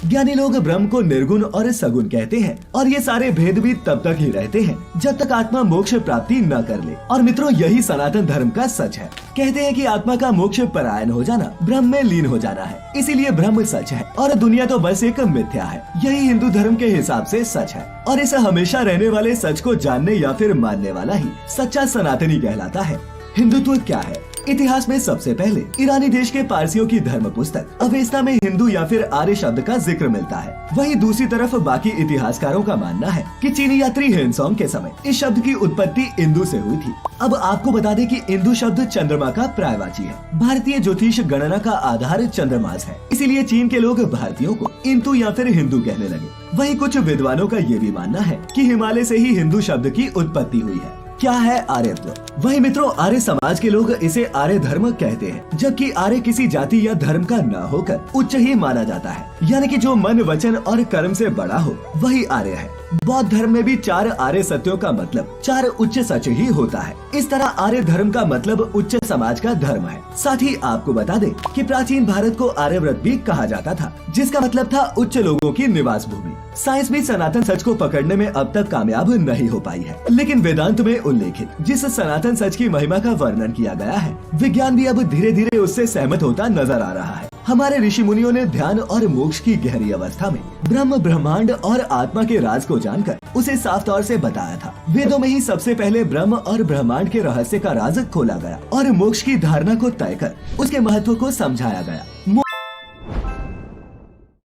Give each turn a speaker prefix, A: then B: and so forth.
A: ज्ञानी लोग ब्रह्म को निर्गुण और सगुण कहते हैं और ये सारे भेद भी तब तक ही रहते हैं जब तक आत्मा मोक्ष प्राप्ति न कर ले। और मित्रों, यही सनातन धर्म का सच है। कहते हैं कि आत्मा का मोक्ष परायण हो जाना, ब्रह्म में लीन हो जाना है। इसीलिए ब्रह्म सच है और दुनिया तो बस एक मिथ्या है। यही हिंदू धर्म के हिसाब से सच है और इस हमेशा रहने वाले सच को जानने या फिर मानने वाला ही सच्चा सनातनी कहलाता है। हिंदुत्व क्या है? इतिहास में सबसे पहले ईरानी देश के पारसियों की धर्म पुस्तक अवेस्ता में हिंदू या फिर आर्य शब्द का जिक्र मिलता है। वहीं दूसरी तरफ बाकी इतिहासकारों का मानना है कि चीनी यात्री हेनसोंग के समय इस शब्द की उत्पत्ति इंदु से हुई थी। अब आपको बता दें कि इंदु शब्द चंद्रमा का पर्यायवाची है। भारतीय ज्योतिष गणना का आधार चंद्रमास है, इसीलिए चीन के लोग भारतीयों को इंतु या फिर हिंदू कहने लगे। वहीं कुछ विद्वानों का ये भी मानना है कि हिमालय से ही हिंदू शब्द की उत्पत्ति हुई है। क्या है आर्यत्व? वही मित्रों, आर्य समाज के लोग इसे आर्य धर्म कहते हैं, जबकि आर्य किसी जाति या धर्म का न होकर उच्च ही माना जाता है, यानी कि जो मन, वचन और कर्म से बड़ा हो वही आर्य है। बौद्ध धर्म में भी 4 आर्य सत्यों का मतलब 4 उच्च सच ही होता है। इस तरह आर्य धर्म का मतलब उच्च समाज का धर्म है। साथ ही आपको बता दें कि प्राचीन भारत को आर्यव्रत भी कहा जाता था, जिसका मतलब था उच्च लोगों की निवास भूमि। साइंस भी सनातन सच को पकड़ने में अब तक कामयाब नहीं हो पाई है, लेकिन वेदांत में उल्लेखित जिस सनातन सच की महिमा का वर्णन किया गया है, विज्ञान भी अब धीरे धीरे उससे सहमत होता नजर आ रहा है। हमारे ऋषि मुनियों ने ध्यान और मोक्ष की गहरी अवस्था में ब्रह्म, ब्रह्मांड और आत्मा के राज को जानकर उसे साफ तौर से बताया था। वेदों में ही सबसे पहले ब्रह्म और ब्रह्मांड के रहस्य का राज खोला गया और मोक्ष की धारणा को तय कर उसके महत्व को समझाया गया।